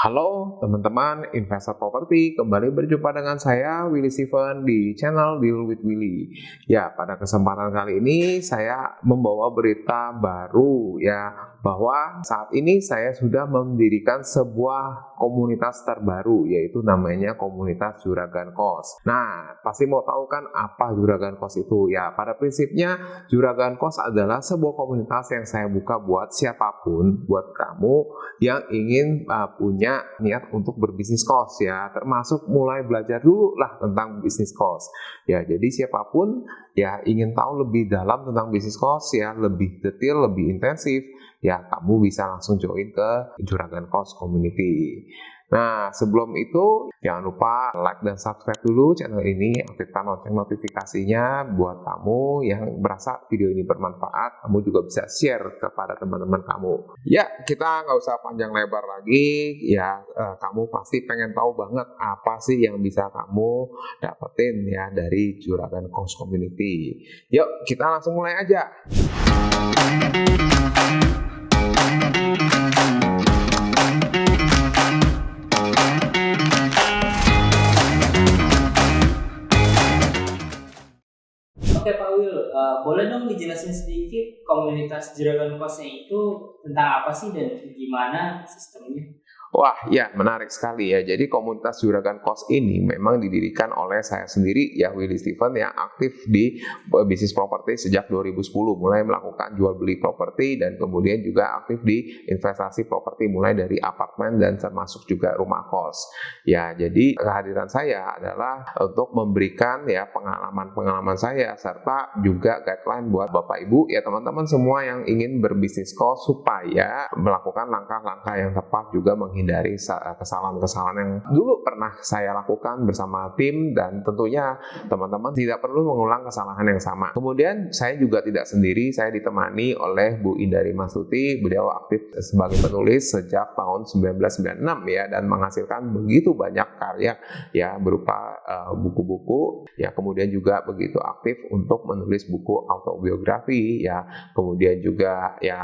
Halo teman-teman investor properti, kembali berjumpa dengan saya Willy Steven di channel Deal with Willy. Ya, pada kesempatan kali ini saya membawa berita baru ya, bahwa saat ini saya sudah mendirikan sebuah komunitas terbaru, yaitu namanya komunitas Juragan Kos. Nah, pasti mau tahu kan apa Juragan Kos itu? Ya, pada prinsipnya Juragan Kos adalah sebuah komunitas yang saya buka buat siapapun, buat kamu yang ingin punya niat untuk berbisnis kos ya, termasuk mulai belajar dulu lah tentang bisnis kos ya. Jadi siapapun ya ingin tahu lebih dalam tentang bisnis kos ya, lebih detail, lebih intensif ya, kamu bisa langsung join ke Juragan Kos Community. Nah, sebelum itu jangan lupa like dan subscribe dulu channel ini, aktifkan lonceng notifikasinya buat kamu yang merasa video ini bermanfaat. Kamu juga bisa share kepada teman-teman kamu. Ya, kita nggak usah panjang lebar lagi ya, kamu pasti pengen tahu banget apa sih yang bisa kamu dapetin ya dari Juragan Kos Community. Yuk, kita langsung mulai aja. Oke Pak Wil, boleh dong dijelasin sedikit komunitas Juragan Kosnya itu tentang apa sih dan gimana sistemnya? Wah, ya menarik sekali ya. Jadi komunitas Juragan Kos ini memang didirikan oleh saya sendiri ya, Willy Steven, yang aktif di bisnis properti sejak 2010, mulai melakukan jual beli properti dan kemudian juga aktif di investasi properti mulai dari apartemen dan termasuk juga rumah kos. Ya, jadi kehadiran saya adalah untuk memberikan ya pengalaman-pengalaman saya serta juga guideline buat Bapak Ibu ya, teman-teman semua yang ingin berbisnis kos supaya melakukan langkah-langkah yang tepat, juga dari kesalahan-kesalahan yang dulu pernah saya lakukan bersama tim, dan tentunya teman-teman tidak perlu mengulang kesalahan yang sama. Kemudian saya juga tidak sendiri, saya ditemani oleh Bu Indari Mastuti. Beliau aktif sebagai penulis sejak tahun 1996 ya, dan menghasilkan begitu banyak karya ya berupa buku-buku ya. Kemudian juga begitu aktif untuk menulis buku autobiografi ya. Kemudian juga ya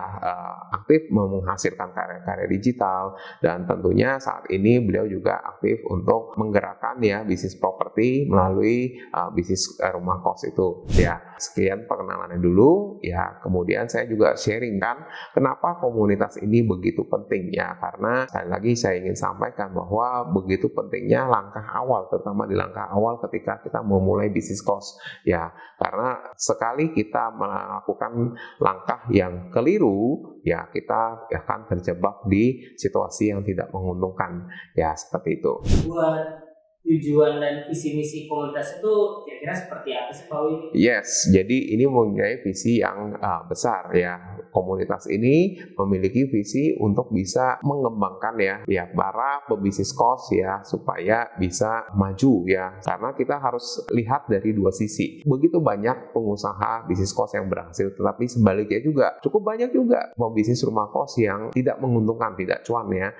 aktif menghasilkan karya-karya digital, dan tentunya saat ini beliau juga aktif untuk menggerakkan ya bisnis properti melalui bisnis rumah kos itu ya. Sekian perkenalannya dulu ya. Kemudian saya juga sharing kan kenapa komunitas ini begitu penting ya, karena sekali lagi saya ingin sampaikan bahwa begitu pentingnya langkah awal, terutama di langkah awal ketika kita memulai bisnis kos ya, karena sekali kita melakukan langkah yang keliru ya, kita akan terjebak di situasi yang tidak menguntungkan ya, seperti itu. Buat tujuan dan visi misi komunitas itu kira-kira seperti apa sih Pak Wil? Yes, jadi ini mempunyai visi yang besar ya. Komunitas ini memiliki visi untuk bisa mengembangkan ya para pebisnis kos ya, supaya bisa maju ya. Karena kita harus lihat dari dua sisi. Begitu banyak pengusaha bisnis kos yang berhasil, tetapi sebaliknya juga cukup banyak juga pebisnis rumah kos yang tidak menguntungkan, tidak cuan ya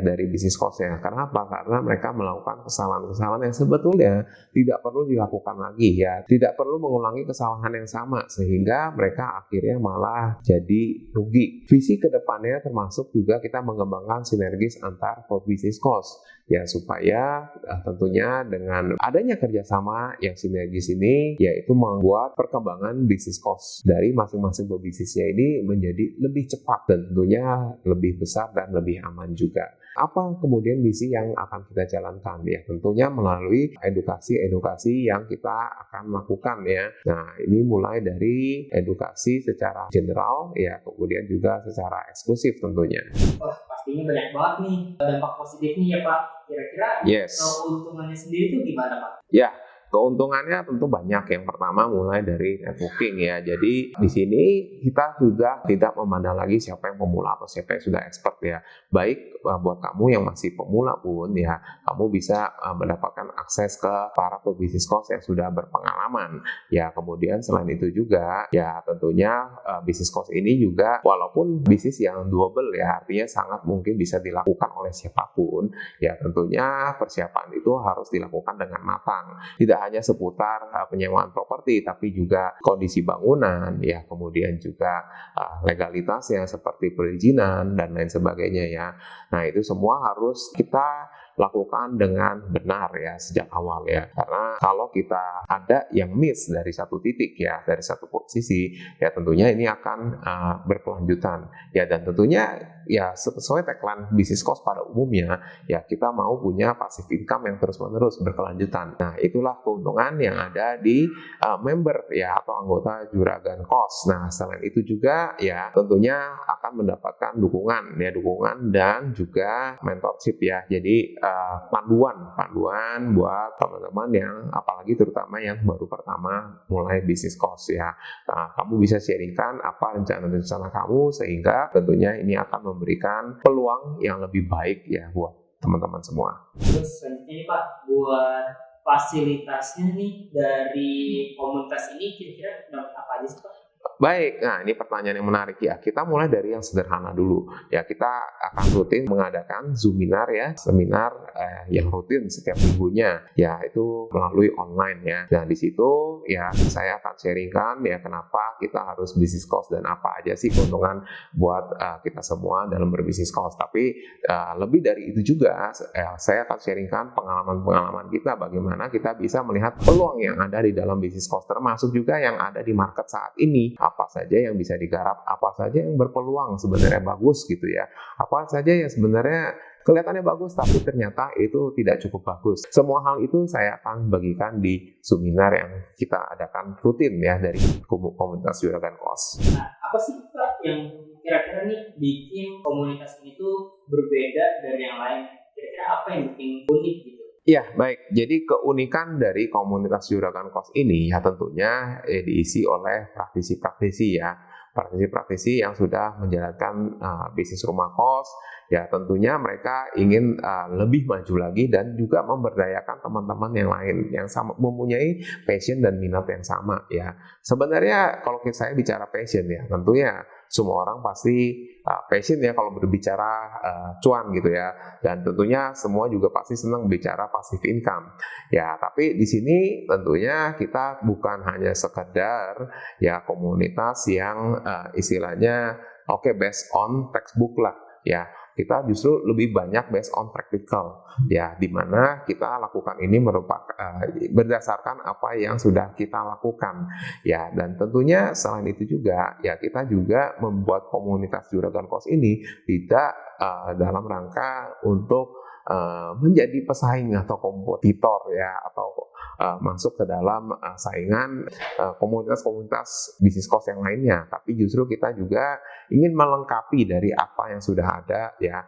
dari bisnis kosnya. Karena apa? Karena mereka melakukan kesalahan yang sebetulnya tidak perlu dilakukan lagi ya, tidak perlu mengulangi kesalahan yang sama, sehingga mereka akhirnya malah jadi rugi. Visi kedepannya termasuk juga kita mengembangkan sinergis antar bisnis kos ya, supaya tentunya dengan adanya kerjasama yang sinergis ini yaitu membuat perkembangan bisnis kos dari masing-masing pebisnisnya ini menjadi lebih cepat dan tentunya lebih besar dan lebih aman juga. Apa kemudian misi yang akan kita jalankan ya? Tentunya melalui edukasi yang kita akan lakukan ya. Nah, ini mulai dari edukasi secara general ya, kemudian juga secara eksklusif tentunya. Wah, pastinya banyak banget nih dampak positifnya ya Pak. Kira-kira keuntungannya sendiri itu gimana Pak? Ya, keuntungannya tentu banyak. Yang pertama mulai dari networking ya. Jadi di sini kita sudah tidak memandang lagi siapa yang pemula atau siapa yang sudah expert ya. Baik buat kamu yang masih pemula pun ya, kamu bisa mendapatkan akses ke para pebisnis kos yang sudah berpengalaman ya. Kemudian selain itu juga ya, tentunya bisnis kos ini juga walaupun bisnis yang doable ya, artinya sangat mungkin bisa dilakukan oleh siapapun ya. Tentunya persiapan itu harus dilakukan dengan matang. Tidak tidak hanya seputar penyewaan properti, tapi juga kondisi bangunan, ya, kemudian juga legalitasnya seperti perizinan dan lain sebagainya ya. Nah, itu semua harus kita lakukan dengan benar ya sejak awal ya, karena kalau kita ada yang miss dari satu titik ya, dari satu posisi ya, tentunya ini akan berkelanjutan ya. Dan tentunya ya sesuai tagline bisnis cost pada umumnya ya, kita mau punya passive income yang terus-menerus berkelanjutan. Nah, itulah keuntungan yang ada di member ya atau anggota Juragan Cost. Nah, selain itu juga ya tentunya akan mendapatkan dukungan dan juga mentorship ya. Jadi panduan buat teman-teman yang apalagi terutama yang baru pertama mulai bisnis cost ya. Nah, kamu bisa sharingkan apa rencana-rencana kamu sehingga tentunya ini akan memberikan peluang yang lebih baik ya buat teman-teman semua. Terus selanjutnya nih Pak, buat fasilitasnya nih dari komunitas ini kira-kira dapat apa aja sih Pak? Baik, nah ini pertanyaan yang menarik ya. Kita mulai dari yang sederhana dulu. Ya, kita akan rutin mengadakan Zoominar ya, seminar yang rutin setiap minggunya. Ya, itu melalui online ya. Nah, di situ ya saya akan sharingkan ya kenapa kita harus bisnis cost dan apa aja sih keuntungan buat kita semua dalam berbisnis cost. Tapi lebih dari itu juga saya akan sharingkan pengalaman-pengalaman kita bagaimana kita bisa melihat peluang yang ada di dalam bisnis cost, termasuk juga yang ada di market saat ini. Apa saja yang bisa digarap, apa saja yang berpeluang sebenarnya bagus gitu ya, apa saja yang sebenarnya kelihatannya bagus tapi ternyata itu tidak cukup bagus. Semua hal itu saya akan bagikan di seminar yang kita adakan rutin ya dari komunitas Juragan Cost. Nah, apa sih Pak yang kira-kira nih bikin komunitas ini tuh berbeda dari yang lain? Kira-kira apa yang bikin unik gitu? Ya, baik. Jadi keunikan dari komunitas Juragan Cost ini ya tentunya diisi oleh praktisi-praktisi ya. Praktisi-praktisi yang sudah menjalankan bisnis rumah kos, ya tentunya mereka ingin lebih maju lagi dan juga memberdayakan teman-teman yang lain yang sama mempunyai passion dan minat yang sama ya. Sebenarnya kalau saya bicara passion ya, tentunya semua orang pasti passion ya kalau berbicara cuan gitu ya, dan tentunya semua juga pasti senang bicara passive income ya. Tapi di sini tentunya kita bukan hanya sekedar ya komunitas yang istilahnya based on textbook lah ya. Kita justru lebih banyak based on practical ya, di mana kita lakukan ini merupakan berdasarkan apa yang sudah kita lakukan ya. Dan tentunya selain itu juga ya kita juga membuat komunitas Juragan Cost ini tidak dalam rangka untuk menjadi pesaing atau kompetitor ya, atau masuk ke dalam saingan komunitas-komunitas bisnis cost yang lainnya, tapi justru kita juga ingin melengkapi dari apa yang sudah ada ya,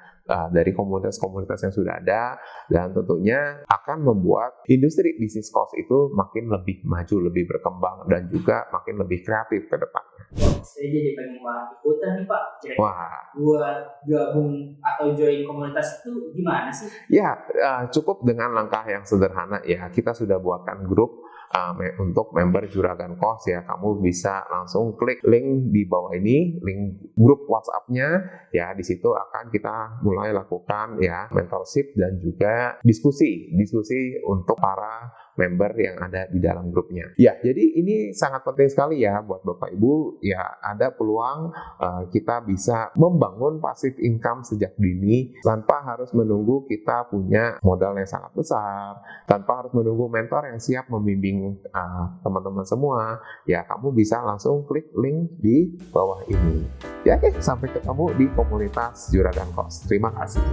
dari komunitas-komunitas yang sudah ada, dan tentunya akan membuat industri bisnis cost itu makin lebih maju, lebih berkembang, dan juga makin lebih kreatif ke depannya. Wah, saya jadi pengen ikutan nih Pak. Wah, buat gabung atau join komunitas itu gimana sih? Ya, cukup dengan langkah yang sederhana ya. Kita sudah buatkan grup untuk member Juragan Cost ya. Kamu bisa langsung klik link di bawah ini, link grup WhatsApp-nya ya. Di situ akan kita mulai lakukan ya mentorship dan juga diskusi untuk para member yang ada di dalam grupnya. Ya, jadi ini sangat penting sekali ya buat Bapak Ibu ya, ada peluang kita bisa membangun passive income sejak dini tanpa harus menunggu kita punya modal yang sangat besar, tanpa harus menunggu mentor yang siap membimbing teman-teman semua. Ya, kamu bisa langsung klik link di bawah ini. Ya, sampai ketemu di komunitas Juragan Cost. Terima kasih.